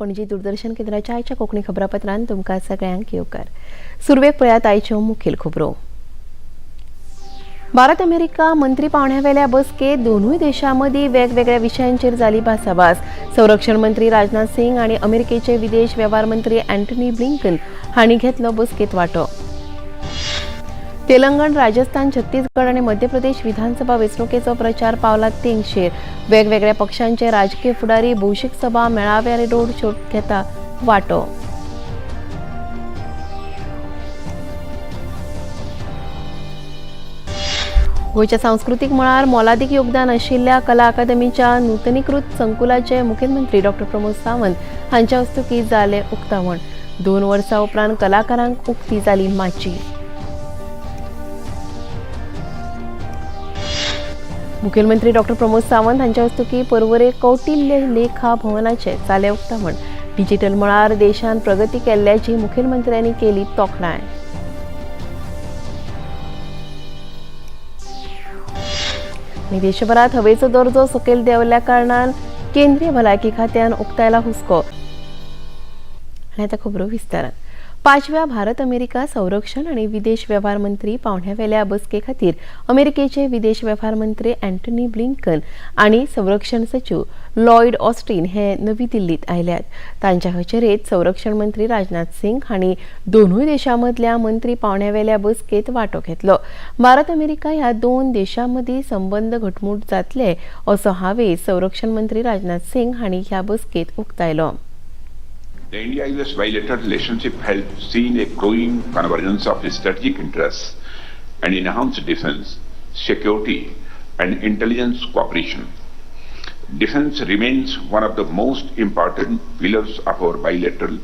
पणजी दूरदर्शन केंद्राच्या आयच्या कोंकणी खबरापत्रांत तुमकां सगळ्यांक येवकार। सुरवेक पळयात आयच्यो मुखेल खबरो। भारत अमेरिका मंत्री पावण्यावेल्या बसकेत दोनूय देशांमदी वेगवेगळ्या विशयांचेर जाली भासाभास। संरक्षण मंत्री राजनाथ सिंग आणि अमेरिकेचे विदेश वेव्हार मंत्री अँटनी ब्लिंकन हांणी घेतलो बसकेत वांटो। तेलंगण, राजस्थान, छत्तीसगड आणि मध्य प्रदेश विधानसभा वेंचणुकेचो प्रचार पावला तेंगशेर। वेगवेगळ्या पक्षांचे राजकीय फुडारी भौशीक सभा, मेळावे आनी रोड शोत घेता वांटो। गोयच्या सांस्कृतीक मळार मोलादीक योगदान आशिल्ल्या कला अकादमीच्या नूतनीकृत संकुलाचे मुखेलमंत्री डॉ. प्रमोद सावंत हांच्या हस्तुकीं जालें उक्तावण। 2 वर्सां उपरांत कलाकारांक उक्ती जाली माची। मुखेलमंत्री डॉ. प्रमोद सावंत हांच्या हस्तुकीं पर्वरे कौटिल्य लेखा भवनाचे जालें उक्तावण। डिजिटल मळार देशांत प्रगती केल्ल्याची मुखेलमंत्र्यांनी केली तोखणाय। देशभरात हवेचो दर्जो सकयल देंवल्ल्या कारणान केंद्रीय भलायकी खात्यान उक्तायला हुस्को। आनी आतां खबरो विस्तारान। 5व्या भारत अमेरिका संरक्षण आणि विदेश वेव्हार मंत्री पावण्यावेल्या बसके खातीर अमेरिकेचे विदेश वेव्हार मंत्री अँटनी ब्लिंकन आणि संरक्षण सचिव लॉयड ऑस्टिन हे नवी दिल्लीत आयल्यात। तांच्या हजेरेत संरक्षण मंत्री राजनाथ सिंग हांणी दोनूय देशांमदल्या मंत्री पावण्यावेल्या बसकेत वांटो घेतलो। भारत अमेरिका ह्या 2 देशांमदी संबंध घटमूट जातले असो हावेस संरक्षण मंत्री राजनाथ सिंग हांणी ह्या बसकेत उक्तायलो। The India-US bilateral relationship has seen a growing convergence of strategic interests and enhanced defense, security, and intelligence cooperation. Defense remains one of the most important pillars of our bilateral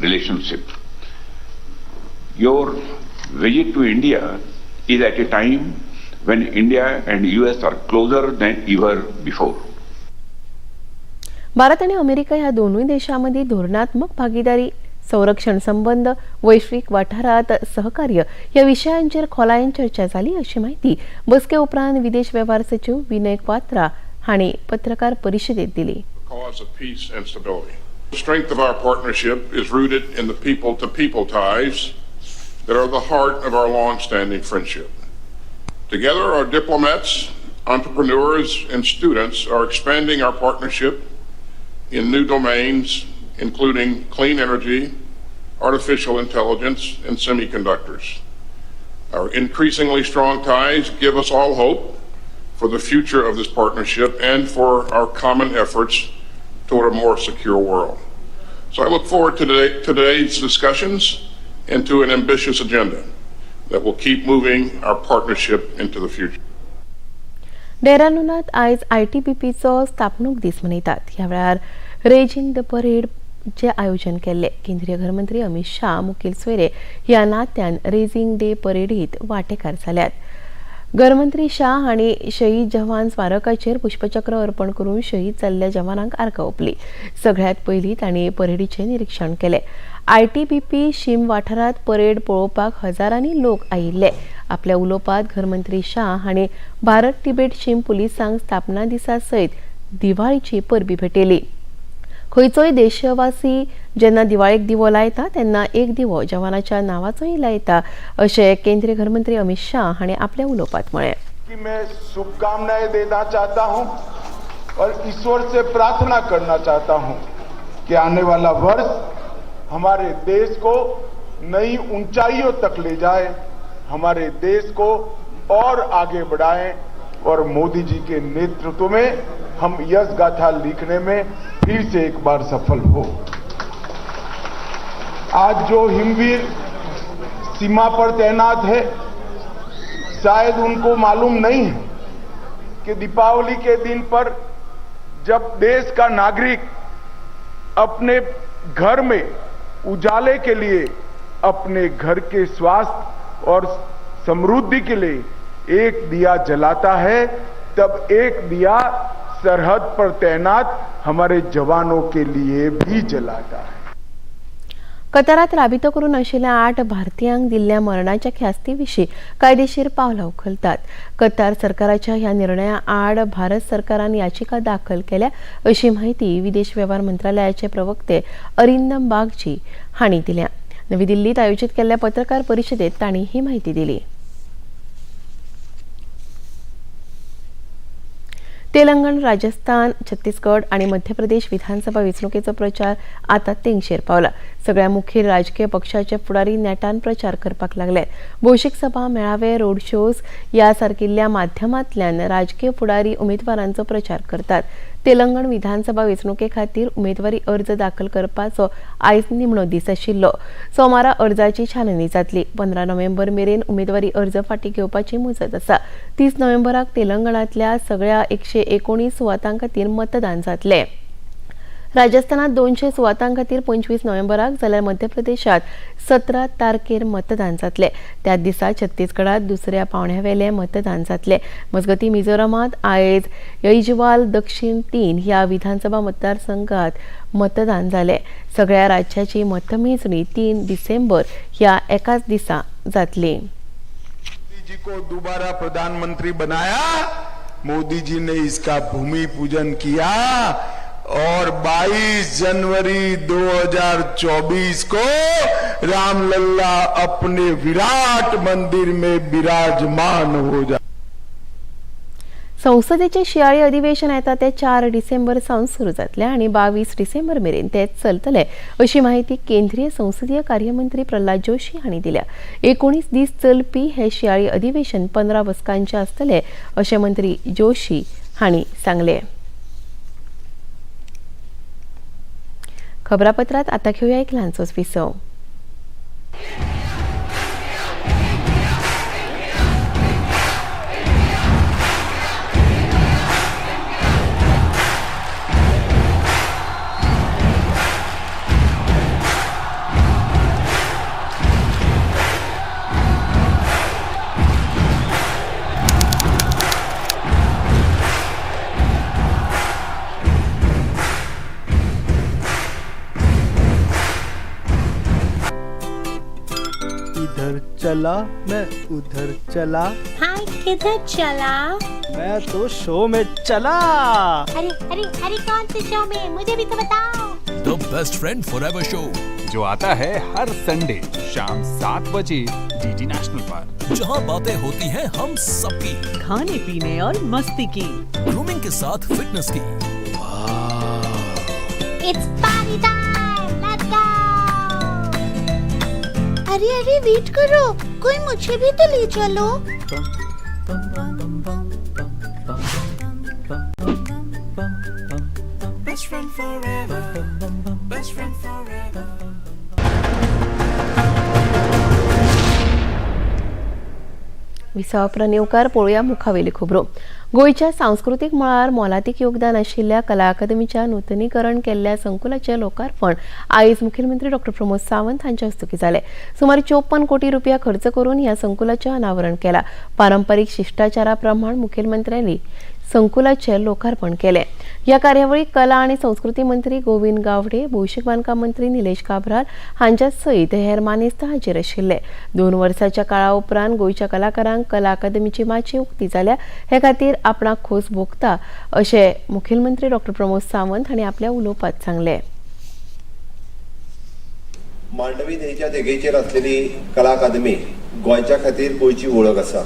relationship. Your visit to India is at a time when India and US are closer than ever before. Bharat आणि America ह्या दोनूय देशांमदी धोरणात्मक भागीदारी, संरक्षण संबंध, वैश्विक वाठारात सहकार्य या विषयांचेर खोलायेन चर्चा जाली अशी माहिती बसके उपरांत विदेश वेव्हार सचिव विनय क्वात्रा हांणी पत्रकार परिशदेत दिली। The strength of our partnership is rooted in the people-to-people ties that are the heart of our long-standing friendship. Together, our diplomats, entrepreneurs, and students are expanding our partnership in new domains, including clean energy, artificial intelligence, and semiconductors. Our increasingly strong ties give us all hope for the future of this partnership and for our common efforts toward a more secure world. So I look forward to today's discussions and to an ambitious agenda that will keep moving our partnership into the future. डेहराडूनात आयज ITBPचो स्थापणूक दीस मनयतात। ह्या वेळार raising the parade चे आयोजन केल्ले। केंद्रीय गृहमंत्री अमित शाह मुखेल सोयरे ह्या नात्यान रेजिंग डे परेडीत वांटेकार जाल्यात। गृहमंत्री शाह हांणी शहीद जवान स्मारकाचेर पुष्पचक्र अर्पण करून शहीद जाल्ल्या जवानांक आर्गां ओंपली। सगळ्यात पयलीं तांणी परेडीचे निरीक्षण केले। ITBP शीम वाठारात परेड पळोवपाक हजारांनी लोक आयिल्ले। आपल्या उलोवपांत गृहमंत्री शाह हांणी भारत तिबेट शीम पुलिसांक स्थापना दिसा सयत दिवाळीची परबी भेटयली। खंयचोय देशवासी जेन्ना दिवाळेक दिवो लायता तेन्ना एक दिवो जवानाच्या नावाचोय लायता अशें केंद्रीय गृहमंत्री अमित शाह हांणी आपल्या उलोवपांत म्हळें। मैं शुभकामनाएं देना चाहता हूं और ईश्वर से प्रार्थना करना चाहता हूं कि आने वाला वर्ष हमारे देश को नई ऊंचाइयों तक ले जाए, हमारे देश को और आगे बढ़ाएं और मोदी जी के नेतृत्व में हम यश गाथा लिखने में फिर से एक बार सफल हो। आज जो हिमवीर सीमा पर तैनात है, शायद उनको मालूम नहीं है कि दीपावली के दिन पर जब देश का नागरिक अपने घर में उजाले के लिए, अपने घर के स्वास्थ्य और समृद्धि के लिए एक दिया जलाता है, तब एक दिया सरहद पर तैनात हमारे जवानों के लिए भी जलाता है। कतारात राबितो करून आशिल्ल्या 8 भारतीयांक दिल्ल्या मरणाच्या ख्यास्ती विशीं कायदेशीर पावलां उखलतात. कतार सरकाराच्या ह्या निर्णया आड भारत सरकारान याचिका दाखल केल्या अशी माहिती विदेश वेव्हार मंत्रालयाचे प्रवक्ते अरिंदम बागची हांणी दिल्या. नवी दिल्लीत आयोजित केल्ल्या पत्रकार परिशदेत तांणी ही माहिती दिली. तेलंगण, राजस्थान, छत्तीसगड आणि मध्य प्रदेश विधानसभा वेंचणुकेचो प्रचार आता तेंगशेर पावला. सगळ्या मुखेल राजकीय पक्षाचे फुडारी नेटान प्रचार करपाक लागले. भौशीक सभा, मेळावे, रोड शोज या सारकिल्ल्या माध्यमांतल्यान राजकीय फुडारी उमेदवारांचो प्रचार करतात. तेलंगण विधानसभा वेंचणुके खातीर उमेदवारी अर्ज दाखल करपाचो आयज निमणो दीस आशिल्लो. सोमारा अर्जाची छाननी जातली. 15 नोव्हेंबर मेरेन उमेदवारी अर्ज फाटीं घेवपाची मुजत आसा. 30 नोव्हेंबराक तेलंगणांतल्या सगळ्या 119 सुवातां खातीर मतदान जातले. राजस्थानात 200 सुवातां खातीर 25 नोव्हेंबराक जाल्यार मध्य प्रदेशात 17 तारखेर मतदान जातले. त्याच दिसा छत्तीसगडात दुसऱ्या पावण्यावेले मतदान जातले. मजगती मिझोरामात आयज यईजवाल दक्षिण 3 ह्या विधानसभा मतदारसंघात मतदान जाले. सगळ्या राज्याची मतमेजणी 3 डिसेंबर ह्या एकाच दिसा जातली. मोदी जी को दोबारा प्रधानमंत्री बनाया, मोदी जी ने इसका भूमि पूजन किया और 22 जनवरी 2024 को रामलल्ला अपने विराट मंदिर में विराजमान हो जाए. संसदेचे शियाळी अधिवेशन येता ते 4 डिसेंबर सावन सुरू जातले आणि 22 डिसेंबर मेरेन ते चलतले अशी माहिती केंद्रीय संसदीय कार्यमंत्री प्रल्हाद जोशी हांणी दिल्या. 19 दीस चलपी हे शियाळी अधिवेशन 15 बसकांचे आसतले अशें मंत्री जोशी हांणी सांगले. खबरापत्रात आता घेऊया एक ल्हानसोच विसव. इधर चला मैं उधर चला, हाय किधर चला? मैं तो शो में चला. अरे अरे अरे कौन से शो में? मुझे भी तो बताओ. The best friend forever show जो आता है हर संडे शाम 7 बजे डीडी नेशनल पर, जहां बातें होती हैं हम सबकी, खाने पीने और मस्ती की, ग्रूमिंग के साथ फिटनेस की. It's party time, let's go. अरे अरे वेट करो, कोई मुझे भी तो ले चलो. Best friend forever, best friend forever. विसावप्रा नेवकार पळोवया मुखावेली खबरो. गोयच्या सांस्कृतीक मळार मोलादीक योगदान आशिल्ल्या कला अकादमीच्या नूतनीकरण केल्ल्या संकुलाचे लोकार्पण आयज मुखेलमंत्री डॉ प्रमोद सावंत हांच्या हस्तुकी जाले. सुमार 54 कोटी रुपया खर्च करून ह्या संकुलाचे अनावरण केला. पारंपरीक शिष्टाचारा प्रमाण मुखेलमंत्र्यांनी संकुलाचे लोकार्पण केले. या कार्यावळीक कला आणि संस्कृती मंत्री गोविंद गावडे, भौशीक बांदकाम मंत्री निलेश काब्राल हांच्या सयत हेर मानेस्त हाजीर आशिल्ले. 2 वर्सांच्या काळा उपरांत गोयच्या कलाकारांक कला अकादमीची माची उक्ती जाल्या. हे खातीर आपणाक खोस भोगता अशें मुखेलमंत्री डॉ प्रमोद सावंत हांणी आपल्या उलोवपांत सांगले. मांडवी न्हंयच्या देगेचेर आसलेली कला अकादमी गोंयच्या खातीर गोंयची वळख आसा.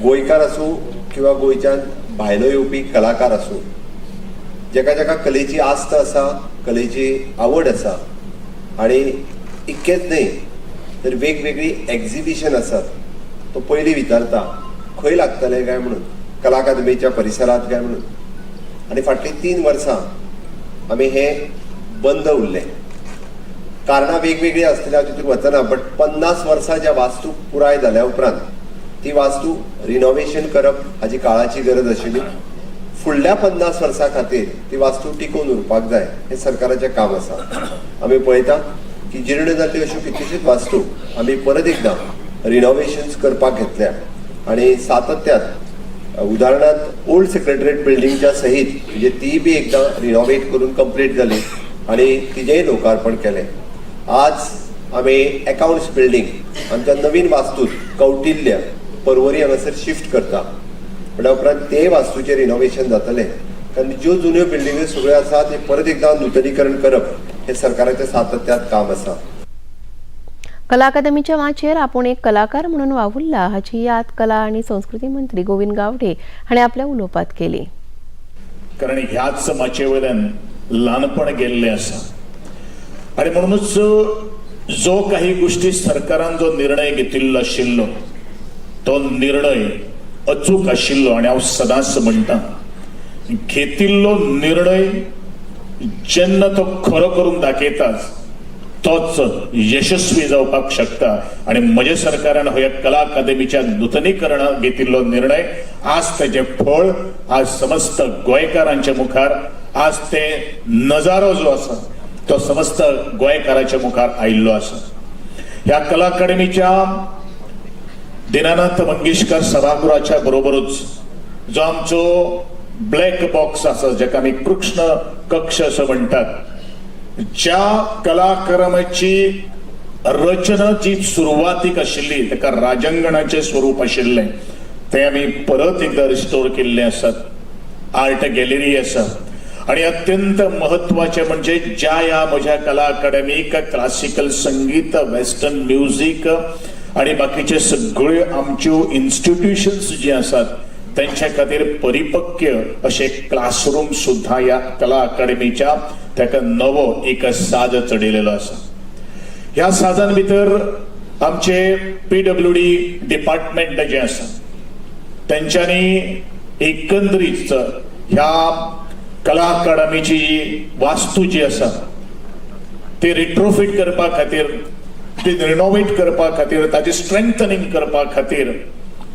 गोंयकार आसूं किंवा गोंयच्यान भायलो येवपी कलाकार आसूं, जेका जेका कलेची आस्त आसा, कलेची आवड आसा, आनी इतकेंच न्हय तर वेगवेगळी एक्झिबिशन आसात, तो पयलीं विचारता खंय लागतले काय म्हणून, कला अकादमीच्या परिसरांत काय म्हणून. आनी फाटलीं 3 वर्सां आमी हे बंद उरले. कारणां वेगवेगळी आसतली, हांव तितून वचना. बट 50 वर्सां ज्या वास्तूक पुराय जाल्या उपरांत ती वास्तू रिनोव्हेशन करप हाची काळाची गरज आशिल्ली. फुडल्या 50 वर्सां खातीर ती वास्तू टिकून उरपाक जाय, हे सरकाराचें काम आसा. आमी पळयता की जीर्ण जाल्ल्यो अश्यो कितल्योश्योच वास्तू आमी परत एकदां रिनोव्हेशन्स करपाक घेतल्या आनी सातत्यान उदाहरणार्थ ओल्ड सेक्रेटरीएट बिल्डिंगच्या सहीत म्हणजे ती बी एकदां रिनोव्हेट करून कंप्लीट जाली आनी तिजेंय लोकार्पण केलें. आज आम्ही अकाउंट्स बिल्डिंग आमच्या नवीन वास्तूत कौटिल्य पर्वरी हांगासर शिफ्ट करता. म्हणल्या उपरांत ते वास्तूचे रिनोव्हेशन जातले, कारण ज्यो जुन्यो बिल्डिंग्यो सगळ्यो आसा ते परत एकदा नूतनीकरण करप हे सरकाराचे सातत्यात काम आसा. कला अकादमीच्या माचयेर आपूण एक कलाकार म्हणून वावुरला हाची याद कला आणि संस्कृती मंत्री गोविंद गावडे हाणें आपल्या उलोवपांत केली. कारण ह्याच माचे वयल्यान ल्हानपण गेल्लें आसा आनी म्हणूनच जो काही गोष्टी सरकारान जो निर्णय घेतिल्लो आशिल्लो तो निर्णय अचूक आशिल्लो. आनी हांव सदांच म्हणटा घेतिल्लो निर्णय जेन्ना तो खरो करून दाखयताच तोच यशस्वी जावपाक शकता. आणि म्हज्या सरकारान ह्या कला अकादमीच्या नूतनीकरणाक घेतिल्लो निर्णय आज तेजे फळ आज समस्त गोंयकारांच्या मुखार आज ते नजारो जो आसा तो समस्त गोंयकारांच्या मुखार आयिल्लो आसा. ह्या कला अकादमीच्या दीनानाथ मंगेशकर सभागृहाच्या बरोबरच जो आमचो ब्लॅक बॉक्स आसा जाका आमी कृष्ण कक्ष असं म्हणटात, ज्या कलाक्रमाची रचना जी सुरवातीक आशिल्ली ताका राजंगणाचे स्वरूप आशिल्लें ते आमी परत एकदा रिस्टोर केल्ले आसात. आर्ट गॅलरी आसा आणि अत्यंत महत्वाचे म्हणजे ज्या ह्या म्हज्या कला अकादमीक क्लासिकल संगीत, वेस्टर्न म्युझिक आणि बाकीचे सगळे आमच्यो इन्स्टिट्यूशन्स जे आसात त्यांच्या खातीर परिपक्व असे क्लासरूम सुद्धा या कला अकादमीच्या ताका नवो एक साज चढयलेलो आसा. ह्या साजान भितर आमचे PWD डिपार्टमेंट जे आसा त्यांच्यानी एकंदरीत ह्या कला अकादमीची वास्तू जी आसा ती रिट्रोफिट करपा खातीर, ती रिनोवेट करपा खातीर, ताची स्ट्रेंथनिंग करपा खातीर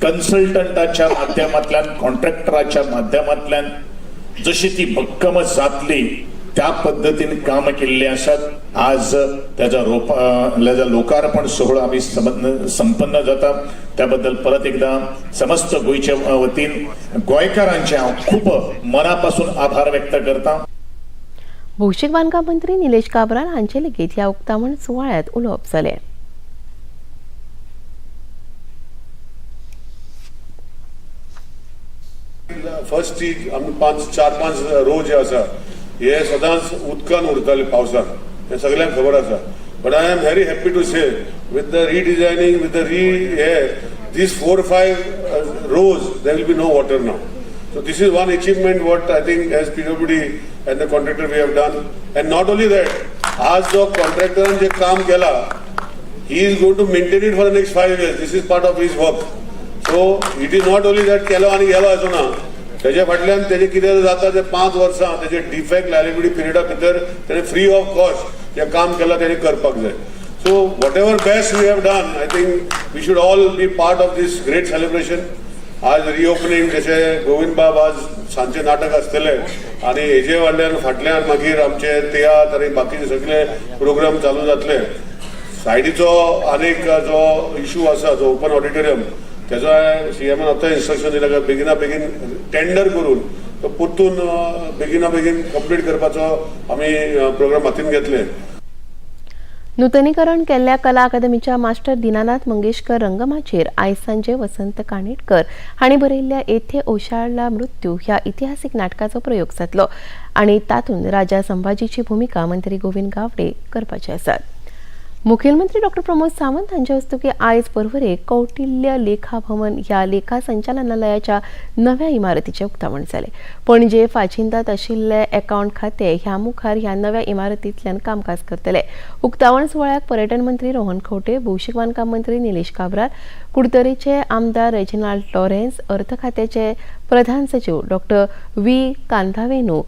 कन्सल्टंटाच्या माध्यमांतल्यान, कॉन्ट्रॅक्टराच्या माध्यमांतल्यान जशी ती भक्कम जातली त्या पद्धतीन काम केल्ले आसात. आज त्याचा लोकार्पण सोहळा आम्ही संपन्न जाता. त्याबद्दल परत एकदा समस्त गोयच्या वतीन गोंयकारांचे हांव खूप मनापासून आभार व्यक्त करता. भौशीक बांदकाम मंत्री निलेश काब्राल हांचे लेगीत ह्या उक्तावण सुवाळ्यात उलोवप जालें. फर्स्ट आमी 4-5 रो जे आसा हे सदांच उदकान उरताले पावसान, हे सगळ्यांक खबर आसा. But I am very happy to say with the redesigning, with the these 4-5 rows there will be no water now. So this is one achievement what I think as PWD and the contractor we have done. And not only that, आज जो कॉन्ट्रॅक्टरान जे काम केला, he is going to maintain it for the next 5 years. This is part of his work. So it is not only that केलो आणि गेलो असो ना, त्याच्या फाटल्यान तेजे कितें जाता ते 5 वर्सां तेजे डिफेक्ट लायबिलिटी पिरियडा भितर तेणे फ्री ऑफ कॉस्ट जे काम केला तेणे करपाक जाय. So whatever best we have done, I think we should all be part of this great celebration. आज रिओपनिंग जशे गोविंद बाब आज सांचे नाटक आसतले आणि हेजे वांड्यान फाटल्यान मागीर आमचे तियात्र आणि बाकीचे सगळे प्रोग्राम चालू जातले. सायडीचो अनेक जो इशू आसा जो ओपन ऑडिटोरियम त्याचा CMन आता इन्स्ट्रक्शन दिला की बेगिना बेगीन टेंडर करून तो परतून बेगिना बेगीन कंप्लीट करपाचो आमी प्रोग्राम हातीन घेतले. नूतनीकरण केल्ल्या कला अकादमीच्या मास्टर दीनानाथ मंगेशकर रंगमाचेर आयज सांजे वसंत कानेटकर हांणी बरयल्ल्या येथे ओशाळला मृत्यू ह्या इतिहासीक नाटकाचो प्रयोग जातलो आणि तातूंत राजा संभाजीची भूमिका मंत्री गोविंद गावडे करपाचे आसात. मुखेलमंत्री डॉ. प्रमोद सावंत हांच्या हस्तुकी आयज पर्वरे कौटिल्य लेखा भवन ह्या लेखा संचालनालयाच्या नव्या इमारतीचे उक्तावण जाले. पणजे फाचिंदात आशिल्ले अकाउंट खाते ह्या मुखार ह्या नव्या इमारतींतल्यान कामकाज करतले. उक्तावण सुवाळ्याक पर्यटन मंत्री रोहन खंवटे, भौशीक बांदकाम मंत्री निलेश काब्राल, कुडतरेचे आमदार रेजिनाल्ड लॉरेन्स, अर्थ खात्याचे प्रधान सचिव डॉ. व्ही. कांतावेनू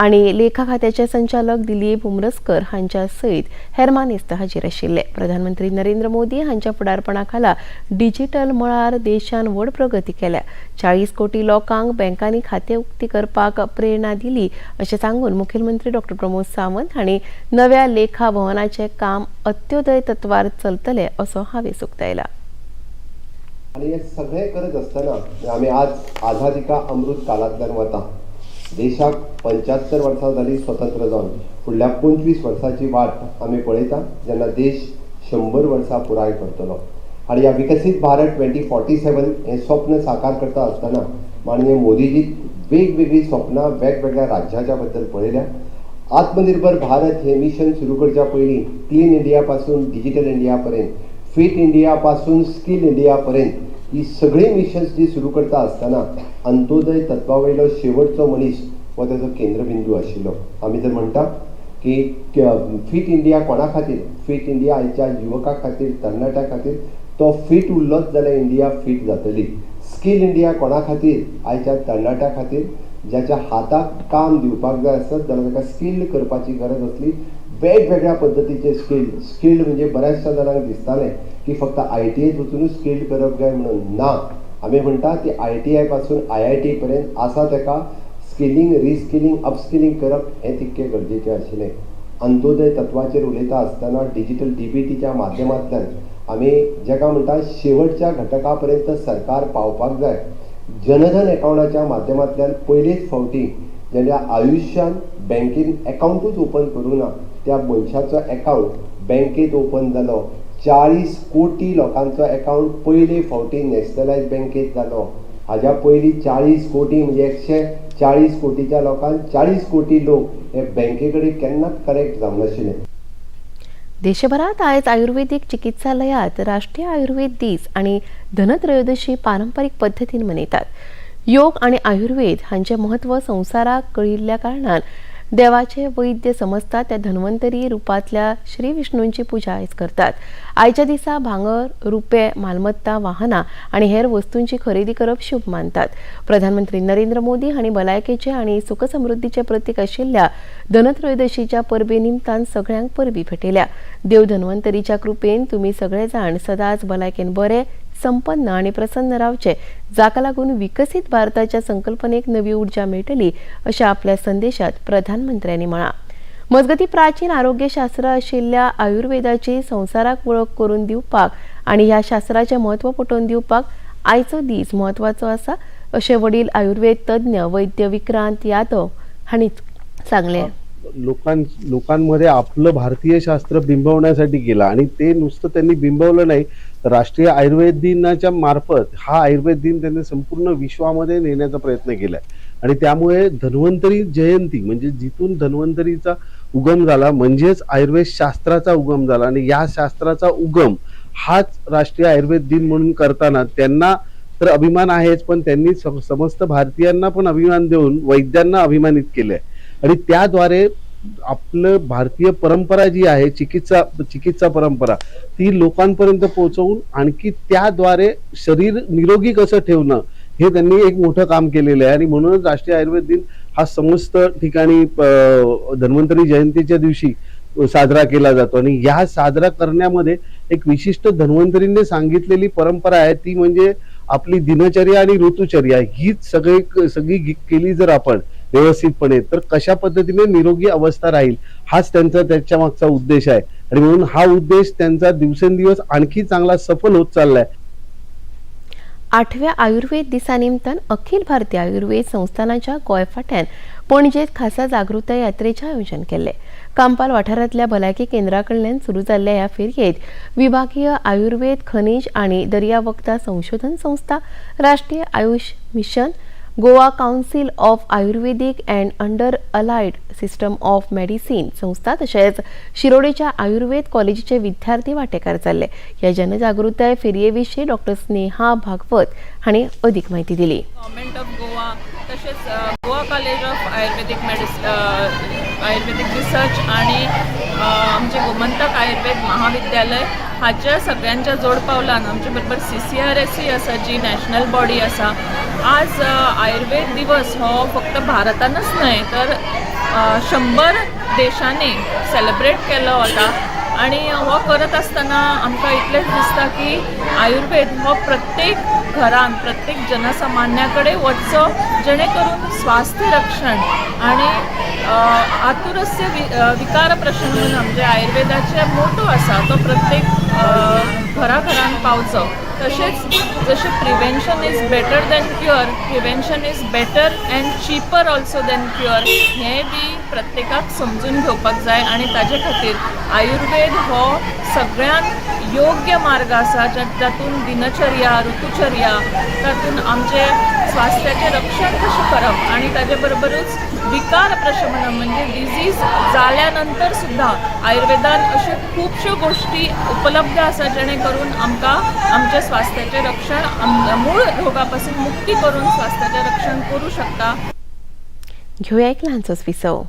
आणि लेखा खात्याचे संचालक दिलीप उमरसकर हांच्या सयत हेर मानेस्त हाजीर आशिल्ले. प्रधानमंत्री नरेंद्र मोदी हांच्या फुडारपणाखाला डिजिटल मळार देशान व्हड प्रगती केल्या. 40 कोटी लोकांक बँकांनी खाते उक्ती करपाक प्रेरणा दिली अशें सांगून मुखेलमंत्री डॉ. प्रमोद सावंत हांणी नव्या लेखा भवनाचे काम अत्योदय तत्वार चलतले असो हावेस उक्तायला. आणि हे सगळे करत असताना आम्ही आज आझादी का अमृत कालांतल्यान वता. देशाक 75 वर्सां जाली स्वतंत्र जावन फुडल्या 25 वर्सांची वाट आमी पळयता जेन्ना देश 100 वर्सां पुराय करतलो आणि या विकसित भारत 2047 हे स्वप्न साकार करता आसतना माननीय मोदीजी वेगवेगळी स्वप्नां वेगवेगळ्या राज्याच्या बद्दल पळयल्या. आत्मनिर्भर भारत हे मिशन सुरू करच्या पयलीं क्लीन इंडिया पासून डिजिटल इंडिया पर्यंत, फिट इंडिया पासून स्किल इंडिया पर्यंत ही सगळी मिशन्स जी सुरू करता आसतना अंत्योदय तत्वा वयलो शेवटचो मनीस हो ताचो केंद्रबिंदू आशिल्लो. आमी जर म्हणटा की फिट इंडिया कोणा खातीर, फिट इंडिया आयच्या युवकां खातीर, तरणाट्यां खातीर तो फिट उरलोच जाल्यार इंडिया फिट जातली. स्किल इंडिया कोणा खातीर, आयच्या तरणाट्या खातीर ज्याच्या हाताक काम दिवपाक जाय आसत जाल्यार ताका स्किल करपाची गरज असली. वेगवेगळ्या पद्दतीचे स्किल म्हणजे बऱ्याचशा जाणांक दिसतालें की फक्त ITI वचूनच स्किल करप जाय म्हणून. ना, आमी म्हणटा ती ITI पासून IIT पर्यंत आसा ताका स्किलिंग, रिस्किलिंग, अपस्किलिंग करप हें तितकें गरजेचें आशिल्लें. अंत्योदय तत्वाचेर उलयता आसतना डिजिटल DBTच्या माध्यमांतल्यान आमी जेका म्हणटा शेवटच्या घटका पर्यंत सरकार पावपाक जाय. जनधन अकाउंटाच्या माध्यमांतल्यान पयलेच फावटी जेन्ना आयुश्यान बँकेन अकाउंटूच ओपन करूं ना त्या मनशाचो अकाउंट बँकेत ओपन जालो. 40 कोटी लोकांचो अकाउंट पयले फावटी नॅशनलायज बँकेत जालो. हाज्या पयलीं 40 कोटी म्हणजे 140 कोटीच्या लोकांक 40 कोटी लोक हे बँके कडेन केन्नाच कनेक्ट जावंक नाशिल्ले. देशभरात आयज आयुर्वेदिक चिकित्सालयात राष्ट्रीय आयुर्वेद दीस आणि धनत्रयोदशी पारंपरिक पद्धतीन मनयतात. योग आणि आयुर्वेद हांचे महत्व संवसाराक कळिल्ल्या कारणान देवाचे वैद्य समजतात त्या धन्वंतरी रुपांतल्या श्री विष्णूंची पुजा आयज करतात. आयच्या दिसा भांगर, रुपे, मालमत्ता, वाहनां आणि हेर वस्तूंची खरेदी करप शुभ मानतात. प्रधानमंत्री नरेंद्र मोदी हांणी भलायकेचे आणि सुखसमृद्धीचे प्रतीक आशिल्ल्या धनत्रयोदशीच्या परबे निमतान सगळ्यांक परबी भेटयल्या. देव धन्वंतरीच्या कृपेन तुमी सगळे जाण सदांच भलायकेन बरे, संपन्न आणि प्रसन्न रावचे, जाका लागून विकसित भारताच्या संकल्पनेक नवी उर्जा मेळटली अशा आपल्या संदेशात प्रधानमंत्र्यांनी म्हळां. मजगती प्राचीन आरोग्यशास्त्र आशिल्ल्या आयुर्वेदाची संवसाराक वळख करून दिवपाक आणि ह्या शास्त्राचें म्हत्व पटोवन दिवपाक आयचो दीस म्हत्वाचो आसा अशें वडील आयुर्वेद तज्ञ वैद्य विक्रांत यादव हांणी सांगलें. लोकांमध्ये आपलं भारतीय शास्त्र बिंबवण्यासाठी केलं आणि ते नुसतं त्यांनी बिंबवलं नाही, राष्ट्रीय आयुर्वेद दिनाच्या मार्फत हा आयुर्वेद दिन त्यांनी संपूर्ण विश्वामध्ये नेण्याचा प्रयत्न केलाय. आणि त्यामुळे धन्वंतरी जयंती म्हणजे जिथून धन्वंतरीचा उगम झाला म्हणजेच आयुर्वेद शास्त्राचा उगम झाला आणि या शास्त्राचा उगम हाच राष्ट्रीय आयुर्वेद दिन म्हणून करताना त्यांना तर अभिमान आहेच, पण त्यांनी समस्त भारतीयांना पण अभिमान देऊन वैद्यांना अभिमानित केलंय. आणि त्याद्वारे आपलं भारतीय परंपरा जी आहे चिकित्सा परंपरा ती लोकांपर्यंत पोहोचवून आणखी त्याद्वारे शरीर निरोगी कसं ठेवणं हे त्यांनी एक मोठं काम केलेलं आहे. आणि म्हणूनच राष्ट्रीय आयुर्वेद दिन हा समस्त ठिकाणी धन्वंतरी जयंतीच्या दिवशी साजरा केला जातो. आणि या साजरा करण्यामध्ये एक विशिष्ट धन्वंतरीने सांगितलेली परंपरा आहे ती म्हणजे आपली दिनचर्या आणि ऋतुचर्या हीच सगळी केली जर आपण व्यवस्थितपणे तर कशा पद्धतीने निरोगी अवस्था राहील हाच त्यांचा त्याच्या मागचा उद्देश आहे. आणि म्हणून हा उद्देश त्यांचा दिवसेंदिवस आणखी चांगला सफल होत चाललाय. 8व्या आयुर्वेद दिसा निमतान अखिल भारतीय आयुर्वेद संस्थानाच्या गोंयफाट्यान पणजेत खासा जागृताय यात्रेचे आयोजन केले. कांपाल वाठारांतल्या भलायकी केंद्रा कडल्यान सुरू जाल्ल्या ह्या फेरयेत विभागीय आयुर्वेद, खनिज आणि दर्यावक्ता संशोधन संस्था, राष्ट्रीय Ayush mission, Goa council of Ayurvedic and under allied system of medicine संस्था तशेंच शिरोडेच्या आयुर्वेद कॉलेजीचे विद्यार्थी वांटेकार जाल्ले. ह्या जनजागृताय फेरये डॉ. स्नेहा भागवत हांणी अधिक माहिती दिली. गव्हर्नमेंट ऑफ गोवा तसेच Goa college of Ayurvedic research आणि आमचे गोमंतक आयुर्वेद महाविद्यालय हाच्या सगळ्यांच्या जोड पावलान आमचे बरोबर CCRSC आसा जी नॅशनल बॉडी आसा. आज आयुर्वेद दिवस हो फक्त भारतानच न्हय तर 100 देशांनी सेलिब्रेट केलो वता. आणि हो करत असताना आमकां इतलेंच दिसता की आयुर्वेद हो प्रत्येक घरान प्रत्येक जनसामान्याकडे वचचो जेणे करून स्वास्थ्य रक्षण आणि आतुरस्य विकार प्रश्न म्हणून म्हणजे आयुर्वेदाचे मोठो आसा तो प्रत्येक घराघरान पावचो. तसेच जसे prevention is better than cure, prevention is better and cheaper also than cure हें बी प्रत्येकाक समजून घेवपाक जाय. आनी ताजे खातीर आयुर्वेद हो सगळ्यात योग्य मार्ग आसा जातून दिनचर्या, ऋतुचर्या, तातून आमचे स्वास्थ्याचें रक्षण कशें करप आनी ताजे बरोबरूच विकार प्रशमन म्हणजे डिजीज जाल्यानंतर सुद्धा आयुर्वेदान अशो खुबश्यो गोष्टी उपलब्ध आसा जेणे करून आमकां आमच्या स्वास्थ्याचें रक्षण मूळ रोगा पासून मुक्ती करून स्वास्थ्याचें रक्षण करूं शकता. घेऊया एक ल्हानसोच विसव.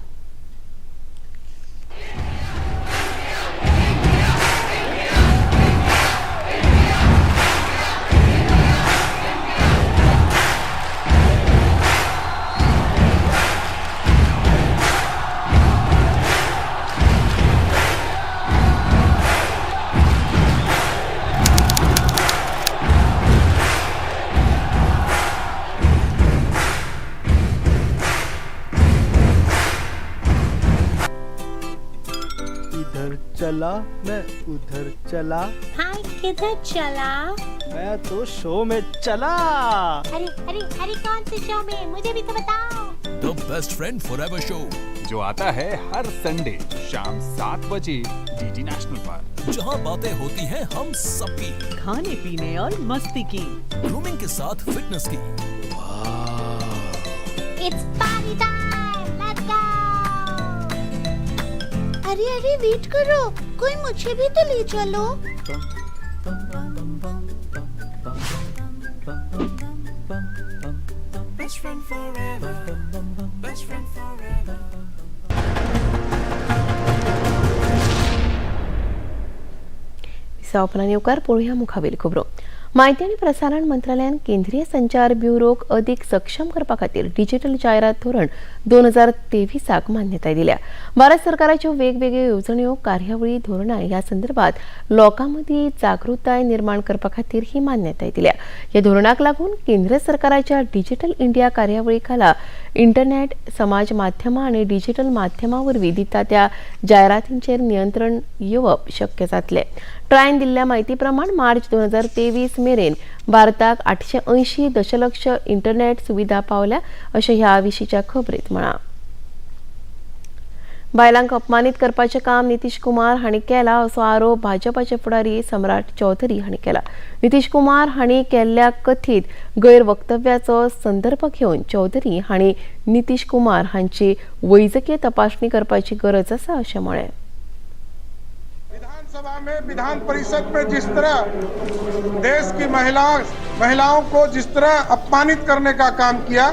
इधर चला मैं उधर चला, हाय किधर चला? मैं तो शो में चला. अरे अरे अरे कौन से शो में, मुझे भी तो बताओ. The best friend forever show जो आता है हर संडे शाम 7 बजे डीडी नेशनल पर, जहां बातें होती हैं हम सबकी, खाने पीने और मस्ती की, ग्रूमिंग के साथ फिटनेस की. It's party time, let's go. अरे अरे वेट करो, कोई मुझे भी तो ले चलो. Best friend forever, best friend forever. विसावपणान येवकार पळोवया मुखावेल खबरो. माहिती आनी प्रसारण मंत्रालयान केंद्रीय संचार ब्युरोक अदीक सक्षम करपा खातीर डिजिटल जायरात धोरण 2023 मान्यताय दिल्या. भारत सरकाराच्यो वेगवेगळ्यो येवजण्यो, कार्यावळी, धोरणां ह्या संदर्भात लोकांमदीं जागृताय निर्माण करपा खातीर ही मान्यताय दिल्या. ह्या धोरणाक लागून केंद्र सरकाराच्या डिजिटल इंडिया कार्यावळी खाला इंटरनेट, समाज माध्यमां आनी डिजिटल माध्यमां वरवीं दिता त्या जायरातींचेर नियंत्रण येवप शक्य जातलें. ट्रायन दिल्ल्या म्हायती प्रमाण मार्च 2023 मेरेन भारताक 880 दशलक्ष इंटरनेट सुविधा पावल्या अशें ह्या विशींच्या खबरेंत म्हळां. बायलांक अपमानीत करपाचें काम नितीश कुमार हांणी केलां असो आरोप भाजपाचे फुडारी सम्राट चौधरी हांणी केला. नितीश कुमार हांणी केल्ल्या कथीत गैरवक्तव्याचो संदर्भ घेवन चौधरी हांणी नितीश कुमार हांची वैजकीय तपासणी करपाची गरज आसा अशें म्हळें. विधानसभा में, विधान परिषद में जिस तरह देश की महिलाओं को जिस तरह अपमानित करने का काम किया,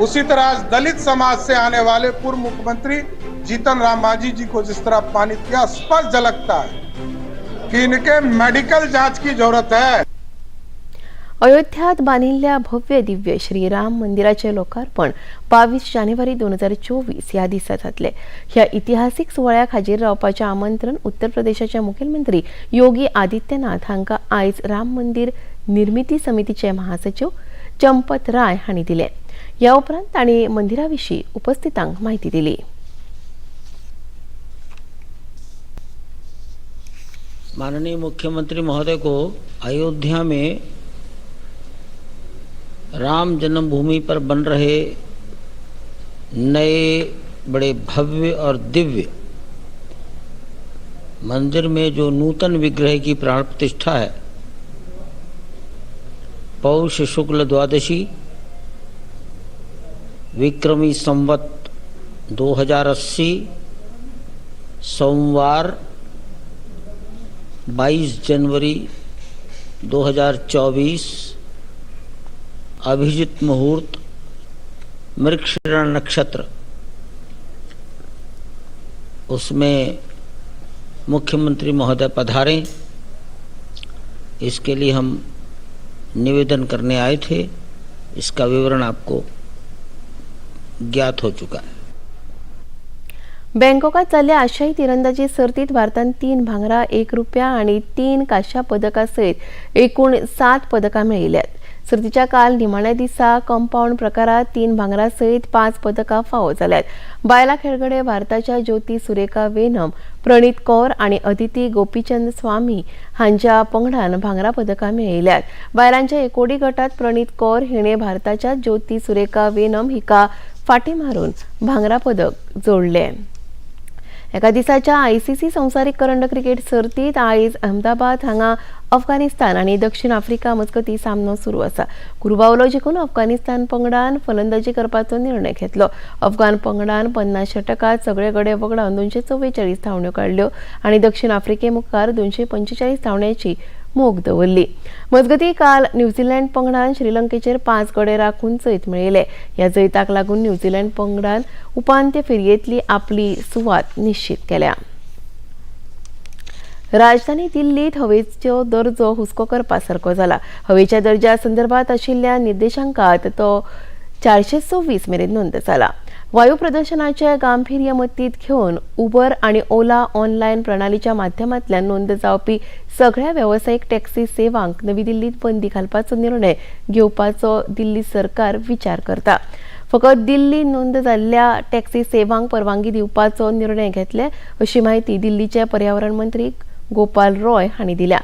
उसी तरह आज दलित समाज से आने वाले पूर्व मुख्यमंत्री जीतन राम मांझी जी को जिस तरह अपमानित किया, स्पष्ट झलकता है कि इनके मेडिकल जांच की जरूरत है. अयोध्यात बांदिल्ल्या भव्य दिव्य श्रीराम मंदिराचे लोकार्पण 22 जानेवारी 2024 ह्या दिसा जातले. ह्या इतिहासीक सुवाळ्याक हाजीर रावपाचें आमंत्रण उत्तर प्रदेशाचे मुखेलमंत्री योगी आदित्यनाथ हांकां आयज राम मंदिर निर्मिती समितीचे महासचिव चंपत राय हांणी दिलें. ह्या उपरांत तांणी मंदिरा विशीं उपस्थितांक म्हायती दिली. माननीय मुख्यमंत्री महोदय को अयोध्या में राम जन्मभूमि पर बन रहे नए बड़े भव्य और दिव्य मंदिर में जो नूतन विग्रह की प्राण प्रतिष्ठा है, पौष शुक्ल द्वादशी विक्रमी संवत 2080 सोमवार 22 जनवरी 2024 अभिजित मुहूर्त मृगशिरा नक्षत्र, उसमें मुख्यमंत्री महोदय पधारें, इसके लिए हम निवेदन करने आए थे. इसका विवरण आपको ज्ञात हो चुका है. बँकॉकात जाल्ल्या आशियाई तिरंदाजी सर्तीत भारतान 3 भांगरा, 1 रुपया आनी 3 कांस्य पदकां सयत एकूण 7 पदकां मेळयल्यात. सर्तीच्या काल निमाण्या दिसा कंपाऊंड प्रकारात 3 भांगरा सयत 5 पदकां फावो जाल्यात. बायला खेळगडे भारताच्या ज्योती सुरेखा वेनम, प्रणीत कौर आणि अदिती गोपीचंद स्वामी हांच्या पंगडान भांगरा पदकां मेळयल्यात. बायलांच्या एकोडी गटात प्रणीत कौर हिणे भारताच्या ज्योती सुरेखा वेनम हिका फाटी मारून भांगरा पदक जोडले. एका दिसाच्या ICC संवसारीक करंड क्रिकेट सर्तीत आयज अहमदाबाद हांगा अफगाणिस्तान आणि दक्षिण आफ्रिका मजगती सामनो सुरू आसा. कुरबावलो जिखून अफगाणिस्तान पंगडान फलंदाजी करपाचो निर्णय घेतलो. अफगाण पंगडान 50 षटकात सगळे गडे वगडावन 244 धांवड्यो काडल्यो आणि दक्षिण आफ्रिके मुखार 245 धांवड्यांची मोख दवरली. मजगती काल न्यूझीलंड पंगडान श्रीलंकेचेर 5 गडे राखून जैत मेळयले. ह्या जैताक लागून न्यूझीलंड पंगडान उपांत्य फेरयेंतली आपली सुवात निश्चित केल्या. राजधानी दिल्लीत हवेचो दर्जो हुस्को करपासारको जाला. हवेच्या दर्ज्या संदर्भात आशिल्ल्या निर्देशांकात तो 426 मेरेन नोंद जाला. वायू प्रदूषणाचे गांभीर्य मतींत घेवन उबर आणि ओला ऑनलायन प्रणालीच्या माध्यमांतल्यान नोंद जावपी सगळ्या व्यावसायिक टॅक्सी सेवांक नवी दिल्लीत बंदी घालपाचो निर्णय घेवपाचो दिल्ली सरकार विचार करता. फकत दिल्ली नोंद जाल्ल्या टॅक्सी सेवांक परवानगी दिवपाचो निर्णय घेतले अशी माहिती दिल्लीचे पर्यावरण मंत्री गोपाल रॉय हांणी दिल्या.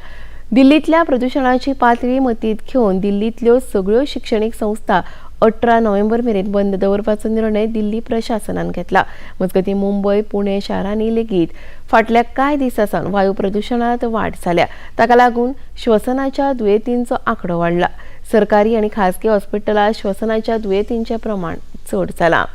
दिल्लीतल्या प्रदूषणाची पातळी मतींत घेवन दिल्लीतल्यो सगळ्यो शिक्षणीक संस्था 18 नोव्हेंबर मेरेन बंद दवरपाचो निर्णय दिल्ली प्रशासनान घेतला. मजगती मुंबय, पुणे शारांनी लेगीत फाटल्या कांय दिसांसावन वायू प्रदूषणांत वाड जाल्या. ताका लागून श्वसनाच्या दुयेंतींचो आंकडो वाडला. सरकारी आणि खासगी हॉस्पिटलांत श्वसनाच्या दुयेंतींचें प्रमाण चड जाला.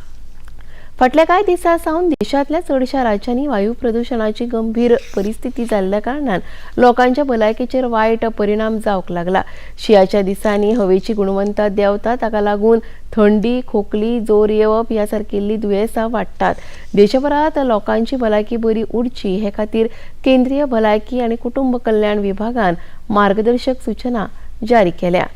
फाटल्या कांय दिसांसावन देशांतल्या चडशा राज्यांनी वायू प्रदूषणाची गंभीर परिस्थिती जाल्ल्या कारणान लोकांच्या भलायकेचेर वायट परिणाम जावंक लागला. शिंयाच्या दिसांनी हवेची गुणवत्ता देंवता ताका लागून थंडी, खोकली, जोर येवप ह्या सारकिल्लीं दुयेंसां वाडटात. देशभरांत लोकांची भलायकी बरी उरची हे खातीर केंद्रीय भलायकी आनी कुटुंब कल्याण विभागान मार्गदर्शक सूचना जारी केल्या.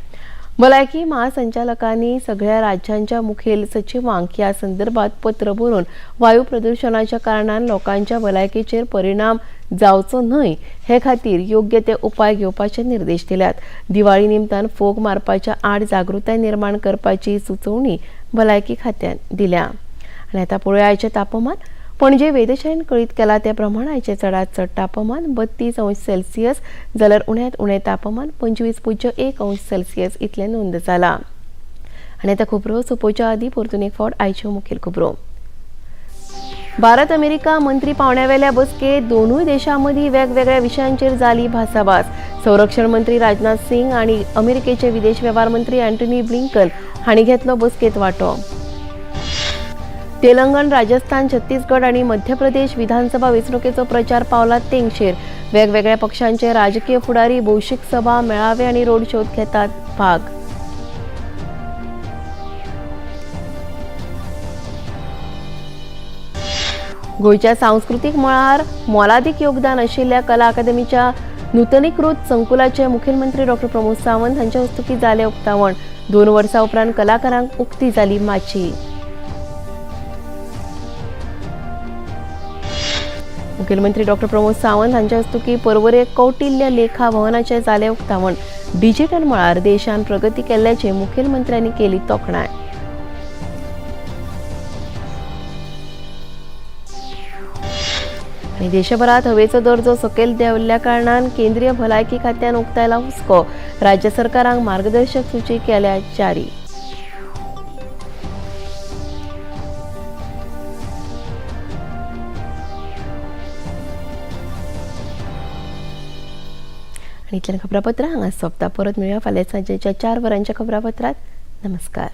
भलायकी महासंचालकांनी सगळ्या राज्यांच्या मुखेल सचिवांक ह्या संदर्भात पत्र बरोवन वायू प्रदूषणाच्या कारणान लोकांच्या भलायकेचेर परिणाम जावचो न्हय हे खातीर योग्य ते उपाय घेवपाचे निर्देश दिल्यात. दिवाळी निमतान फोग मारपाच्या आड जागृताय निर्माण करपाची सुचोवणी भलायकी खात्यान दिल्या. आनी आतां पळोवया आयचें तापमान. पणजे वेधशाळेन कळीत केला त्या प्रमाण आयचे चडांत चड तापमान 32 अंश सेल्सियस जाल्यार उण्यांत उणें तापमान 25.1 अंश सेल्सियस इतलें नोंद जाला. आनी आतां खबरो सोंपोवच्या आदीं परतून एक फावट आयच्यो मुखेल खबरो. भारत अमेरिका मंत्री पावण्यावेल्या बसकेत दोनूय देशां मदीं वेगवेगळ्या विशयांचेर जाली भासाभास. संरक्षण मंत्री राजनाथ सिंग आनी अमेरिकेचे विदेश वेव्हार मंत्री अँटनी ब्लिंकन हांणी घेतलो बसकेत वांटो. तेलंगण, राजस्थान, छत्तीसगड आणि मध्य प्रदेश विधानसभा वेंचणुकेचो प्रचार पावला तेंगशेर. वेगवेगळ्या पक्षांचे राजकीय फुडारी भौशीक सभा, मेळावे आणि रोड शोत घेतात भाग. गोंयच्या सांस्कृतीक मळार मोलादीक योगदान आशिल्ल्या कला अकादमीच्या नूतनीकृत संकुलाचे मुखेलमंत्री डॉ. प्रमोद सावंत हांच्या हस्तुकीं जालें उक्तावण. 2 वर्सां उपरांत कलाकारांक उक्ती जाली माची. मुखेलमंत्री डॉ. प्रमोद सावंत हांच्या हस्तुकीं पर्वरे कौटिल्य लेखा भवनाचे जालें उक्तावण. डिजिटल मळार देशान प्रगती केल्ल्याची मुखेलमंत्र्यांनी केली तोखणाय. आनी देशभरात हवेचो दर्जो सकयल देंवल्ल्या कारणान केंद्रीय भलायकी खात्यान उक्तायला हुस्को. राज्य सरकारांक मार्गदर्शक सूची केल्या जारी. आणि इतल्यान खबरापत्रां हांगा सोंपता. परत मेळुया फाल्यां सांजेच्या 4 वरांच्या खबरापत्रांत. नमस्कार.